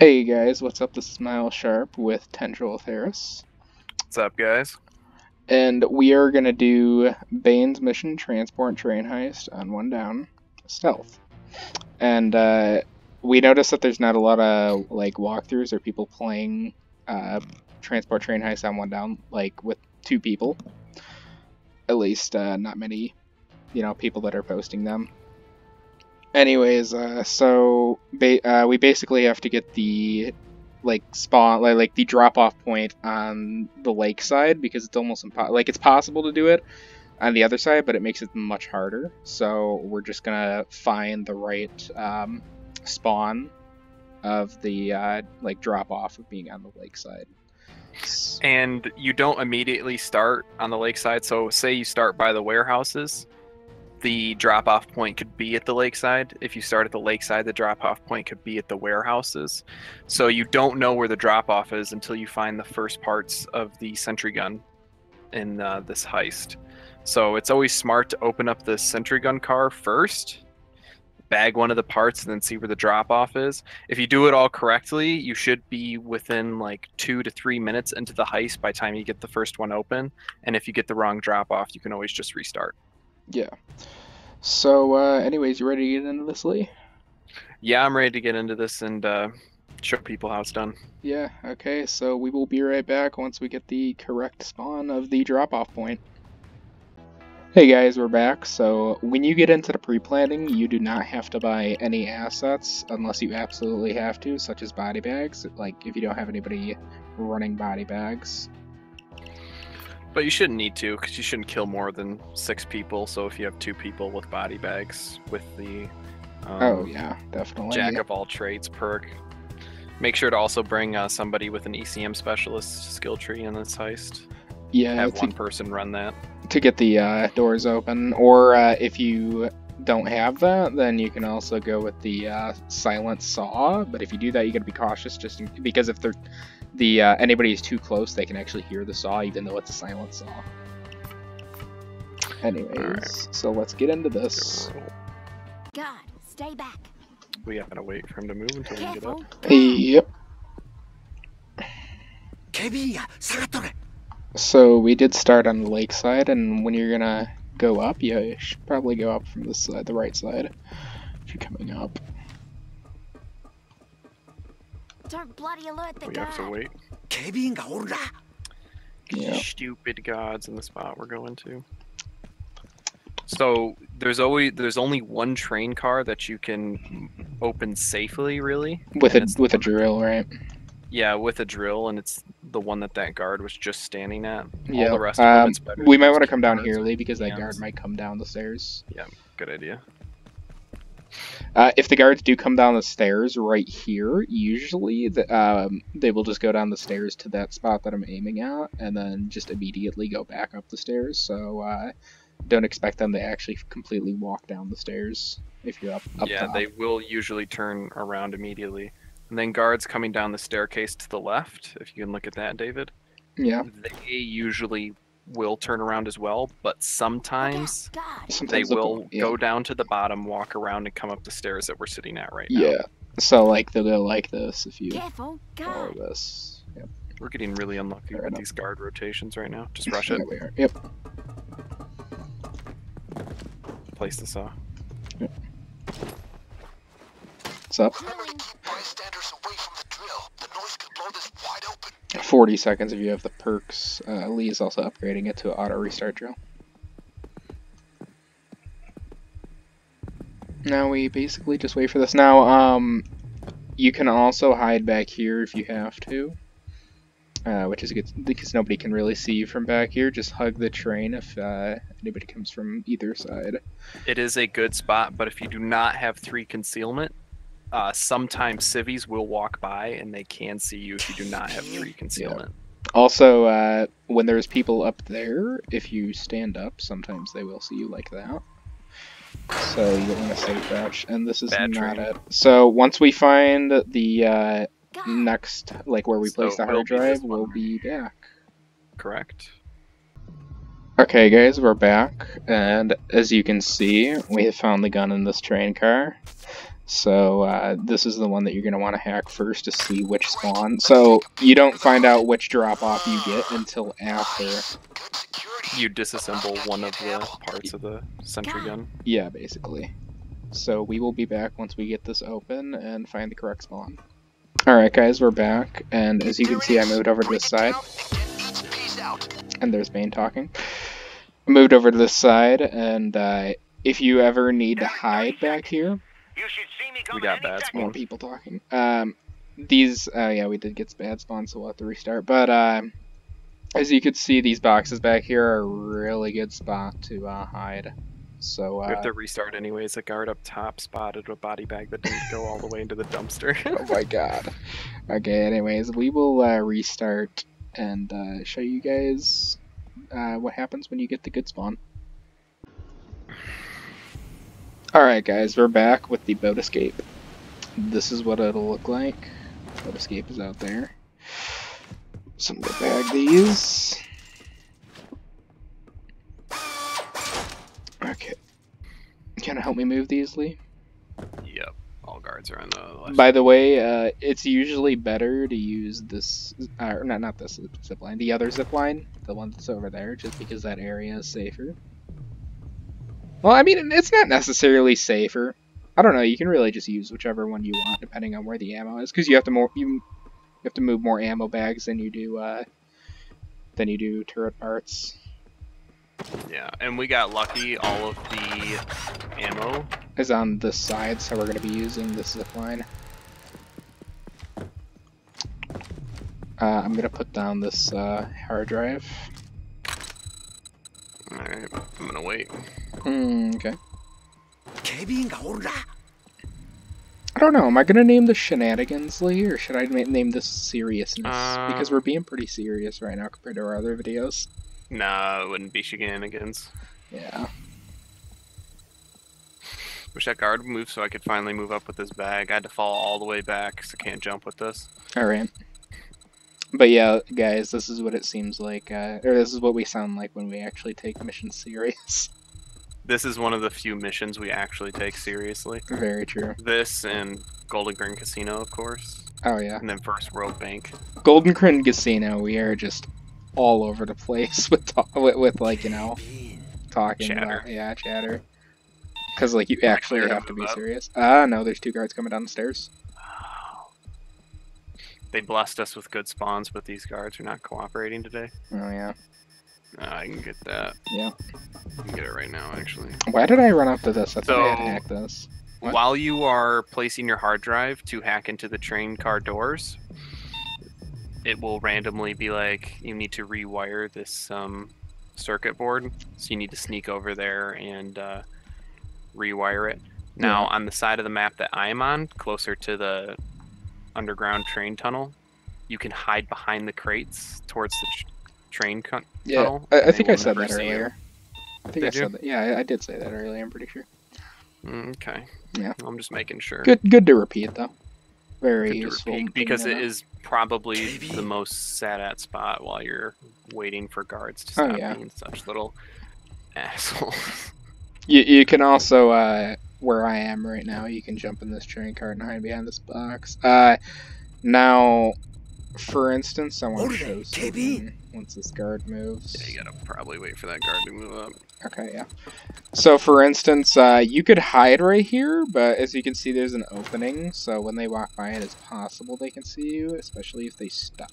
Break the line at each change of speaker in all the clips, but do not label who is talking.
Hey guys, what's up? This is Miles Sharp with Tendrail Atheris.
What's up, guys?
And we are going to do Bane's Mission Transport Train Heist on One Down Stealth. And we noticed that there's not a lot of like walkthroughs or people playing Transport Train Heist on One Down, like with two people. At least not many, people that are posting them. Anyways, we basically have to get the spawn like the drop off point on the lake side because it's almost it's possible to do it on the other side, but it makes it much harder. So we're just gonna find the right spawn of the drop off of being on the lake side.
And you don't immediately start on the lakeside. So say you start by the warehouses, the drop-off point could be at the lakeside. If you start at the lakeside, the drop-off point could be at the warehouses. So you don't know where the drop-off is until you find the first parts of the sentry gun in this heist. So it's always smart to open up the sentry gun car first, bag one of the parts, and then see where the drop-off is. If you do it all correctly, you should be within like 2 to 3 minutes into the heist by the time you get the first one open. And if you get the wrong drop-off, you can always just restart.
Yeah. So, anyways, you ready to get into this, Lee?
Yeah, I'm ready to get into this and show people how it's done.
Yeah, okay, so we will be right back once we get the correct spawn of the drop-off point. Hey guys, we're back. So, when you get into the pre-planning, you do not have to buy any assets unless you absolutely have to, such as body bags, like if you don't have anybody running body bags.
But you shouldn't need to, because you shouldn't kill more than 6 people. So if you have 2 people with body bags with the
oh yeah, definitely
Jack of all trades perk, make sure to also bring somebody with an ECM specialist skill tree in this heist.
Yeah,
have one person run that
to get the doors open. Or if you don't have that, then you can also go with the silent saw. But if you do that, you got to be cautious, because if anybody is too close, they can actually hear the saw, even though it's a silent saw. Anyways, right. So let's get into this.
God, stay back.
We gotta wait for him to move until we get up.
Yep. So we did start on the lakeside, and when you're gonna go up, you should probably go up from this side, the right side, if you're coming up.
Don't bloody alert the
we
guard.
have to wait.
Yeah.
Stupid gods in the spot we're going to. So there's only one train car that you can open safely, really.
With a drill, right?
Yeah, with a drill, and it's the one that guard was just standing at.
Yeah.
All the rest of them, it's better
we might want to come down here, Lee, because that guard might come down the stairs.
Yeah, good idea.
If the guards do come down the stairs right here, usually they will just go down the stairs to that spot that I'm aiming at, and then just immediately go back up the stairs. So don't expect them to actually completely walk down the stairs if you're up
yeah,
top.
They will usually turn around immediately. And then guards coming down the staircase to the left, if you can look at that, David.
Yeah.
They usually will turn around as well, but sometimes they will go down to the bottom, walk around, and come up the stairs that we're sitting at right now.
Yeah, so like they'll go like this if you
follow
this. Yep.
We're getting really unlucky with these guard rotations right now. Just rush it.
We are. Yep.
Place the saw.
Yep. What's up? 40 seconds if you have the perks. Lee is also upgrading it to auto restart drill. Now we basically just wait for this. Now, you can also hide back here if you have to, which is good because nobody can really see you from back here. Just hug the train if anybody comes from either side.
It is a good spot, but if you do not have 3 concealment, sometimes civvies will walk by and they can see you if you do not have 3 concealment.
Yeah. Also, when there's people up there, if you stand up, sometimes they will see you like that. So you don't want to stay crouch, and this is not it. So once we find the next, where we place the hard drive, we'll be back.
Correct.
Okay guys, we're back, and as you can see, we have found the gun in this train car. So this is the one that you're going to want to hack first to see which spawn. So you don't find out which drop-off you get until after.
You disassemble one of the parts of the sentry gun.
Yeah, basically. So we will be back once we get this open and find the correct spawn. Alright guys, we're back, and as you can see I moved over to this side. And there's Bane talking. I moved over to this side, and if you ever need to hide back here...
We got bad spawn.
More people talking. Yeah, we did get bad spawn, so we'll have to restart. But as you can see, these boxes back here are a really good spot to hide. So
we have to restart anyways. A guard up top spotted a body bag that didn't go all the way into the dumpster.
Oh my god. Okay, anyways, we will restart and show you guys what happens when you get the good spawn. Alright guys, we're back with the boat escape. This is what it'll look like. Boat escape is out there. So I'm gonna bag these. Okay. Can you help me move these, Lee?
Yep. All guards are on the left.
By the way, it's usually better to use this, not this zip line, the other zip line, the one that's over there, just because that area is safer. Well, I mean, it's not necessarily safer. I don't know. You can really just use whichever one you want, depending on where the ammo is, because you have to move more ammo bags than you do turret parts.
Yeah, and we got lucky. All of the ammo
is on this side, so we're going to be using this zip line. I'm going to put down this hard drive.
Alright, I'm going to wait.
Okay. I don't know, am I going to name this Shenanigans, Lee, or should I name this Seriousness? Because we're being pretty serious right now compared to our other videos.
Nah, it wouldn't be Shenanigans.
Yeah.
Wish that guard would move so I could finally move up with this bag. I had to fall all the way back because I can't jump with this.
Alright. But yeah, guys, this is what it seems like, or this is what we sound like when we actually take missions serious.
This is one of the few missions we actually take seriously.
Very true.
This and Golden Grin Casino, of course.
Oh yeah.
And then First World Bank.
Golden Grin Casino, we are just all over the place with like, you know, talking
chatter.
About, chatter. Because like you actually have to be serious. No, there's two guards coming down the stairs.
They blessed us with good spawns, but these guards are not cooperating today.
Oh yeah.
I can get that.
Yeah.
I can get it right now, actually.
Why did I run up to this? I thought I had to hack this. What?
While you are placing your hard drive to hack into the train car doors, it will randomly be like, you need to rewire this circuit board. So you need to sneak over there and rewire it. Now, on the side of the map that I'm on, closer to the underground train tunnel, you can hide behind the crates towards the train tunnel.
Yeah, I think I said that earlier. I think I said that. Yeah, I did say that earlier, I'm pretty sure.
Okay.
Yeah.
I'm just making sure.
Good to repeat, though. Very useful.
Because it is probably the most sat-at spot while you're waiting for guards to stop being such little assholes.
You can also, where I am right now, you can jump in this train cart and hide behind this box. Now, for instance, I want to show something once this guard moves.
Yeah, you gotta probably wait for that guard to move up.
Okay, yeah. So, for instance, you could hide right here, but as you can see, there's an opening, so when they walk by, it is possible they can see you, especially if they stop.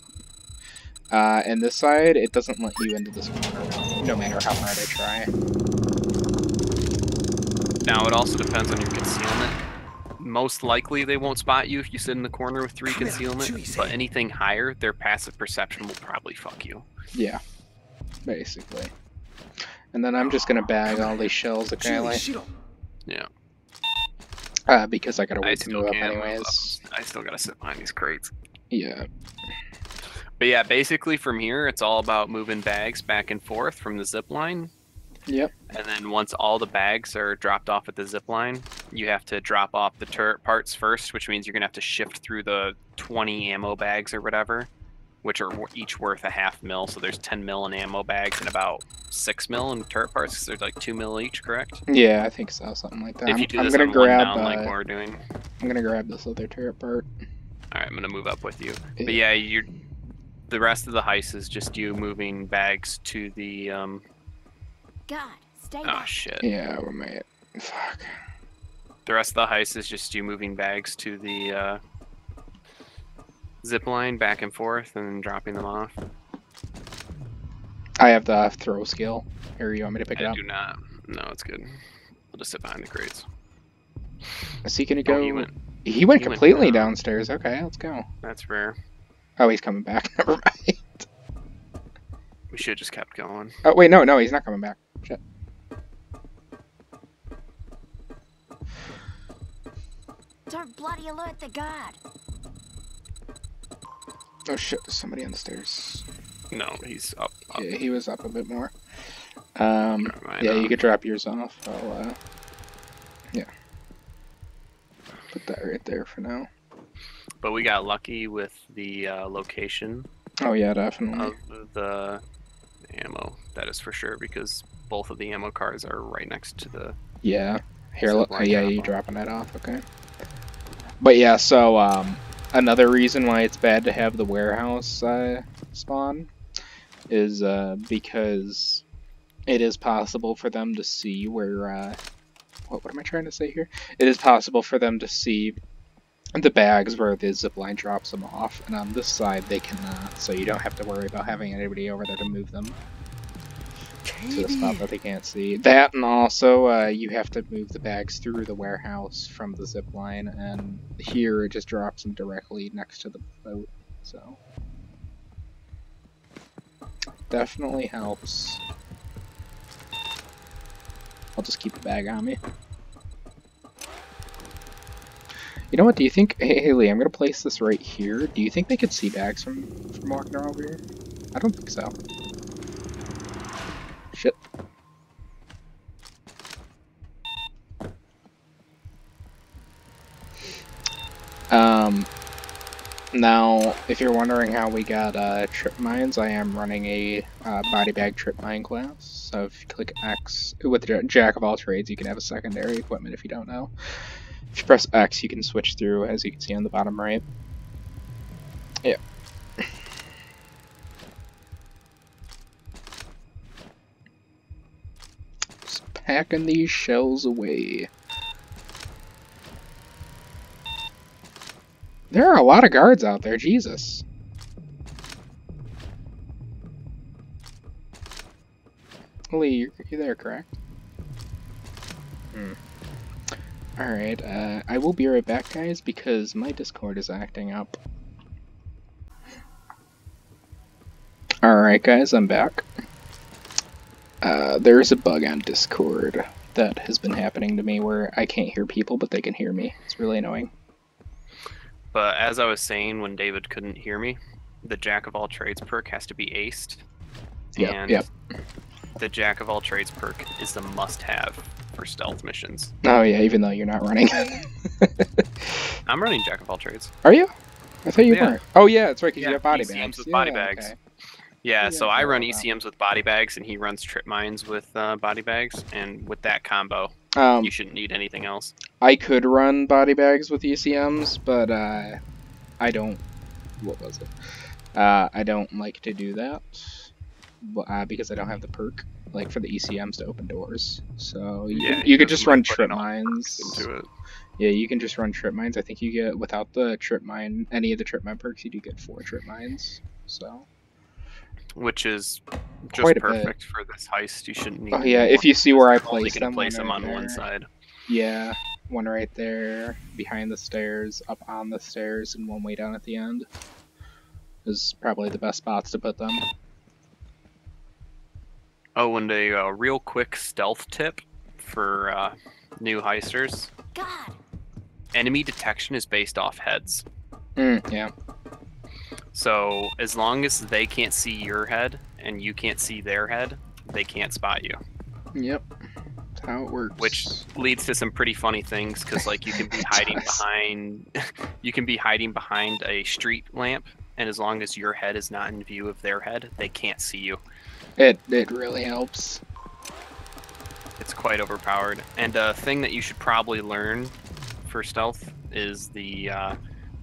And this side, it doesn't let you into this corner, no matter how hard I try.
Now, it also depends on your concealment. Most likely, they won't spot you if you sit in the corner with 3 concealment, but anything higher, their passive perception will probably fuck you.
Yeah, basically. And then I'm just gonna bag all these shells, okay?
Yeah.
Because I gotta wait to move up anyways.
I still gotta sit behind these crates.
Yeah.
But yeah, basically from here, it's all about moving bags back and forth from the zip line.
Yep.
And then once all the bags are dropped off at the zip line, you have to drop off the turret parts first, which means you're gonna have to shift through the 20 ammo bags or whatever, which are each worth a half mil. So there's 10 mil in ammo bags and about 6 mil in turret parts, because there's like 2 mil each, correct?
Yeah, I think so, something like that.
If you do
I'm
this
gonna
on one
grab
down, like we're doing.
I'm gonna grab this other turret part.
Alright, I'm gonna move up with you. But yeah, the rest of the heist is just you moving bags to the
God, stay
oh
back.
shit.
Yeah, where am I at? Fuck.
The rest of the heist is just you moving bags to the zip line back and forth and dropping them off.
I have the throw skill. Here, you want me to pick it
I
up?
do not. No, it's good. I'll just sit behind the crates.
Is he gonna
Oh,
go?
he went
He went
he went
completely
down.
downstairs. Okay, let's go.
That's rare.
Oh, he's coming back. Never mind.
We should have just kept going.
Oh wait, no, he's not coming back. Shit.
Don't bloody alert the guard.
Oh shit, there's somebody on the stairs.
No, he's up.
Yeah, he was up a bit more.
Never mind,
Yeah, you could drop yours off. I'll, yeah. Put that right there for now.
But we got lucky with the location
Oh yeah, definitely.
of the ammo. That is for sure, because both of the ammo cards are right next to the...
Yeah. Here,
So
look.
blind
Yeah,
drop
you
off.
dropping that off, okay. But yeah, so, another reason why it's bad to have the warehouse, spawn is, because it is possible for them to see where, what am I trying to say here? It is possible for them to see the bags where the zipline drops them off, and on this side they cannot, so you don't have to worry about having anybody over there to move them to the spot that they can't see. That, and also you have to move the bags through the warehouse from the zip line, and here it just drops them directly next to the boat, so definitely helps. I'll just keep the bag on me. You know what, do you think, hey Haley, I'm gonna place this right here. Do you think they could see bags from walking around over here? I don't think so. Shit. Now, if you're wondering how we got trip mines, I am running a body bag trip mine class. So if you click X, with the Jack of all trades, you can have a secondary equipment if you don't know. If you press X, you can switch through, as you can see on the bottom right. Yeah. Just packing these shells away. There are a lot of guards out there, Jesus. Lee, you're there, correct? Alright, I will be right back, guys, because my Discord is acting up. Alright, guys, I'm back. There's a bug on Discord that has been happening to me where I can't hear people, but they can hear me. It's really annoying.
But as I was saying when David couldn't hear me, the Jack of all trades perk has to be aced.
Yep.
The Jack of all trades perk is the must-have for stealth missions.
Oh yeah, even though you're not running.
I'm running Jack of all trades.
Are you? I thought you
Yeah.
weren't. Oh yeah, that's right, because you have body
ECMs
bags.
with
Yeah,
body bags.
okay.
Yeah,
Yeah,
so
I
I
forgot
run
about that.
ECMs with body bags, and he runs trip mines with body bags, and with that combo, you shouldn't need anything else.
I could run body bags with ECMs, but I don't. What was it? I don't like to do that because I don't have the perk like for the ECMs to open doors. So you could just run trip mines.
Into it.
Yeah, you can just run trip mines. I think you get, without the trip mine, any of the trip mine perks, you do get 4 trip mines. So.
Which is just
Quite a bit.
perfect for this heist. You shouldn't need.
Oh yeah,
more.
if you see where I
You're only
place
gonna
them,
place
one
them on
right
one
there.
side.
Yeah, one right there, behind the stairs, up on the stairs, and one way down at the end is probably the best spots to put them.
Oh, and a real quick stealth tip for new heisters.
God,
Enemy detection is based off heads.
Yeah.
So as long as they can't see your head and you can't see their head, they can't spot you.
Yep. That's how it works.
Which leads to some pretty funny things, because like you can be hiding behind a street lamp, and as long as your head is not in view of their head, they can't see you.
It really helps.
It's quite overpowered. And a thing that you should probably learn for stealth is the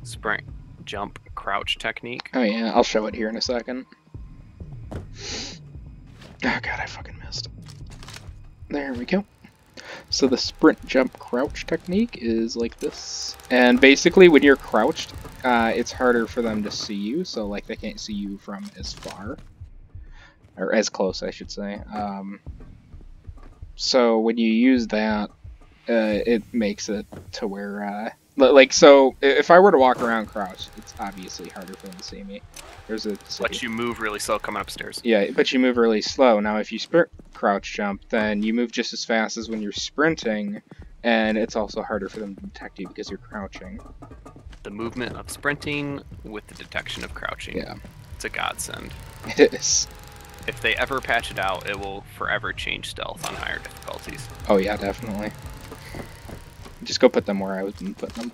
sprint, jump, crouch technique.
Oh yeah, I'll show it here in a second. Oh god, I fucking missed. There we go. So the sprint, jump, crouch technique is like this. And basically when you're crouched, it's harder for them to see you, so like they can't see you from as far. Or as close, I should say. So when you use that, it makes it to where, like, so if I were to walk around crouched, it's obviously harder for them to see me. There's a
But you move really slow coming upstairs.
Yeah, but you move really slow. Now if you sprint crouch jump, then you move just as fast as when you're sprinting, and it's also harder for them to detect you because you're crouching.
The movement of sprinting with the detection of crouching.
Yeah.
It's a godsend.
It is.
If they ever patch it out, it will forever change stealth on higher difficulties.
Oh yeah, definitely. Just go put them where I was putting them.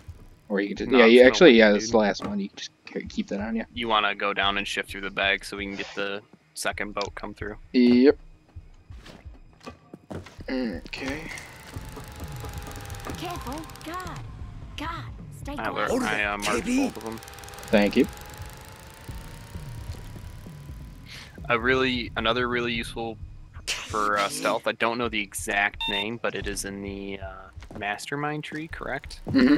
Or you can just,
No,
yeah, you
it's
actually,
no
yeah,
way,
that's
dude.
the last one. You can just keep that on you.
You want to go down and shift through the bag so we can get the second boat come through.
Yep. Okay.
Careful. God. God. Stay
I
quiet.
marked both of them.
Thank you.
Another really useful for stealth. I don't know the exact name, but it is in the mastermind tree, correct?
Mm-hmm.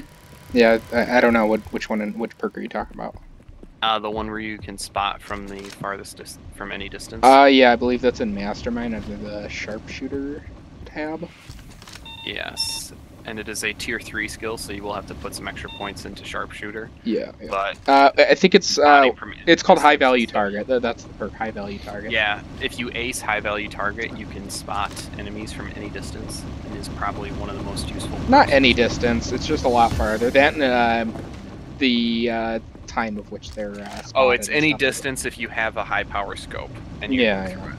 Yeah, I don't know which which perk are you talking about?
The one where you can spot from the farthest from any distance.
Yeah, I believe that's in Mastermind under the Sharpshooter tab.
Yes, and it is a tier 3 skill, so you will have to put some extra points into Sharpshooter.
Yeah.
But
I think it's
spotting from
it's called High
distance
Value
is-
Target. That's the perk, High Value Target.
Yeah, if you ace high value target, you can spot enemies from any distance, and is probably one of the most useful.
Not
perks.
any distance. It's just a lot farther. That and the time of which they're spotted
Oh, it's
and
any
stuff like
distance if you have a high power scope. And you
Yeah,
move
yeah.
through it.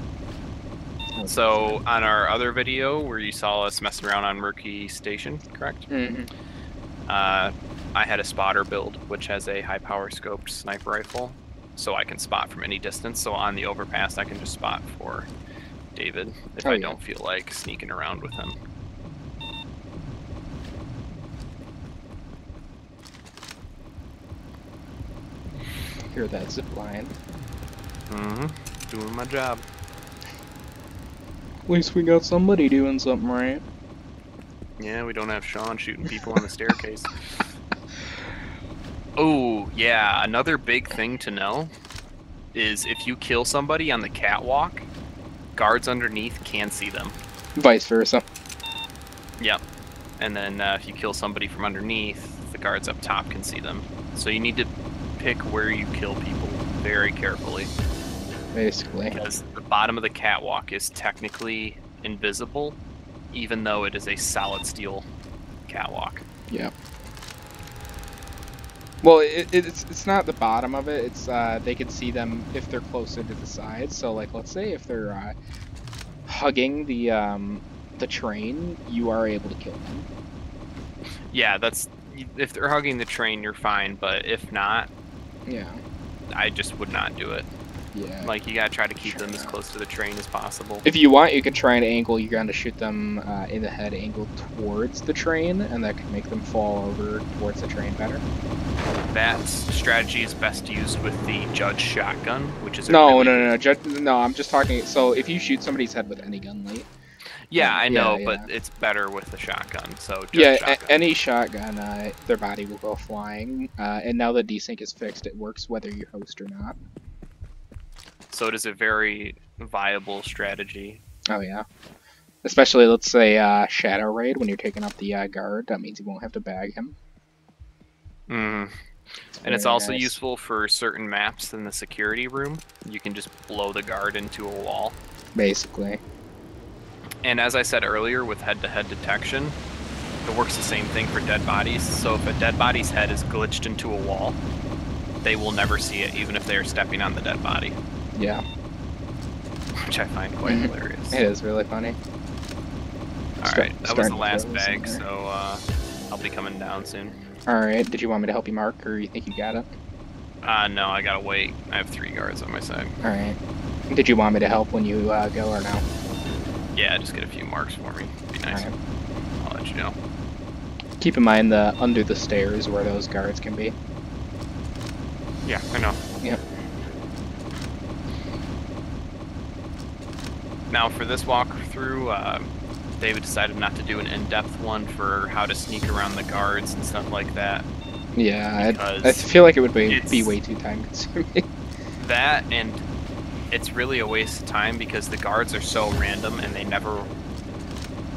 that.
So on our other video where you saw us messing around on Murky Station, correct?
Mhm.
I had a spotter build, which has a high power scoped sniper rifle, so I can spot from any distance. So on the overpass, I can just spot for David if
Oh,
I
yeah.
don't feel like sneaking around with him.
Hear that zip line.
Doing my job.
At least we got somebody doing something right.
Yeah, we don't have Sean shooting people on the staircase. Oh, yeah, another big thing to know is if you kill somebody on the catwalk, guards underneath can see them.
Vice versa.
Yep. And then if you kill somebody from underneath, the guards up top can see them. So you need to pick where you kill people very carefully,
Basically.
because the bottom of the catwalk is technically invisible, even though it is a solid steel catwalk.
Yeah. Well, it's not the bottom of it. It's they can see them if they're closer to the sides. So like, let's say if they're hugging the train, you are able to kill them.
Yeah, that's if they're hugging the train, you're fine. But if not,
Yeah.
I just would not do it.
Yeah.
Like, you gotta try to keep
Sure.
them as close to the train as possible.
If you want, you could try and angle your gun to shoot them in the head, angled towards the train, and that could make them fall over towards the train better.
That strategy is best used with the Judge shotgun, which is a
No,
really
no, no, no, I'm just talking. So if you shoot somebody's head with any gun, Lee.
Yeah, I know,
Yeah,
but
yeah.
it's better with the shotgun. So Judge
Yeah,
shotgun.
any shotgun, their body will go flying. And now that desync is fixed, it works whether you host or not.
So it is a very viable strategy.
Oh yeah. Especially, let's say, Shadow Raid, when you're taking up the guard, that means you won't have to bag him.
And it's
Very
also
nice.
useful for certain maps in the security room. You can just blow the guard into a wall.
Basically.
And as I said earlier, with head-to-head detection, it works the same thing for dead bodies. So if a dead body's head is glitched into a wall, they will never see it, even if they are stepping on the dead body,
Yeah.
which I find quite
Mhm.
hilarious.
It is really funny.
Alright, that was the
starting to
last
throw this in
bag,
there.
so I'll be coming down soon.
Alright, did you want me to help you mark, or you think you got it?
No, I gotta wait. I have 3 guards on my side.
Alright. Did you want me to help when you go, or no?
Yeah, just get a few marks for me. Be nice.
Alright.
I'll let you know.
Keep in mind the under the stairs where those guards can be.
Yeah, I know.
Yep.
Now for this walkthrough, David decided not to do an in-depth one for how to sneak around the guards and stuff like that.
Yeah, I feel like it would be way too time consuming.
That, and it's really a waste of time because the guards are so random and they never...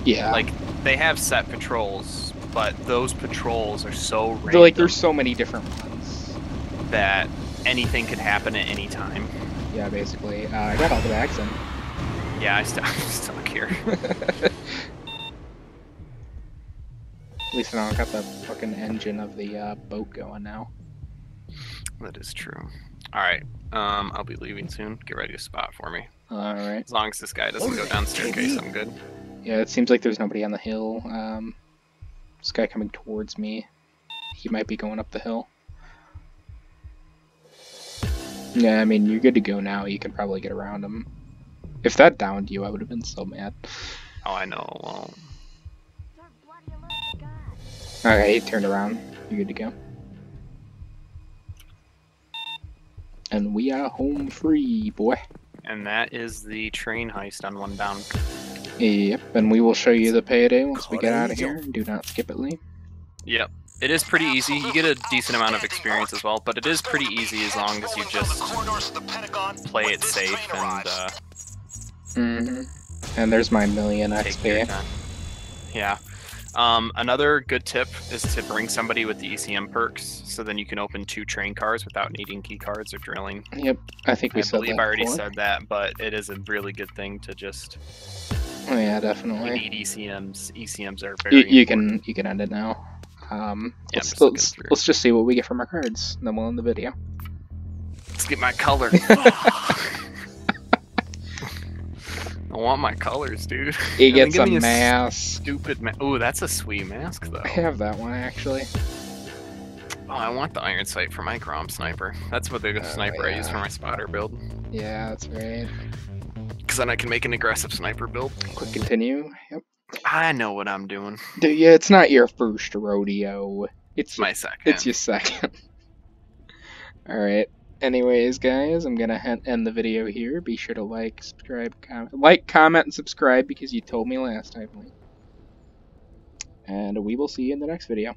Yeah.
Like, they have set patrols, but those patrols are so random.
Like, there's so many different ones.
That anything could happen at any time.
Yeah, basically. I got all the bags in.
Yeah, I'm stuck here.
At least now I got the fucking engine of the boat going now.
That is true. Alright, I'll be leaving soon. Get ready to spot for me.
Alright.
As long as this guy doesn't go down the staircase, I'm good.
Yeah, it seems like there's nobody on the hill. This guy coming towards me. He might be going up the hill. Yeah, I mean, you're good to go now. You can probably get around him. If that downed you, I would have been so mad.
Oh, I know. Well...
Okay, he turned around. You're good to go. And we are home free, boy.
And that is the train heist on one down.
Yep, and we will show you the payday once we get out of here. Do not skip it, Lee.
Yep. It is pretty easy. You get a decent amount of experience as well, but it is pretty easy as long as you just play it safe and
And there's my million
take your
XP.
time. Yeah. Another good tip is to bring somebody with the ECM perks, so then you can open 2 train cars without needing key cards or drilling.
Yep, I think we said that.
I believe I already
before.
said that, but it is a really good thing to just...
Oh yeah,
You
definitely.
need ECMs. ECMs are very
You
important.
can end it now.
Yeah, I'm just
Let's just see what we get from our cards, and then we'll end the video.
Let's get my color. I want my colors, dude.
He
And then
gets
give
a
me
mask.
Stupid Oh, that's a sweet mask, though.
I have that one actually.
Oh, I want the iron sight for my Grom sniper. That's what the sniper I use for
yeah.
my spotter build.
Yeah, that's right.
Because then I can make an aggressive sniper build.
Click continue. Yep.
I know what I'm doing.
Yeah, it's not your first rodeo. It's
My second.
It's your second. Alright. Anyways, guys, I'm gonna end the video here. Be sure to like, subscribe, comment, and subscribe because you told me last time. And we will see you in the next video.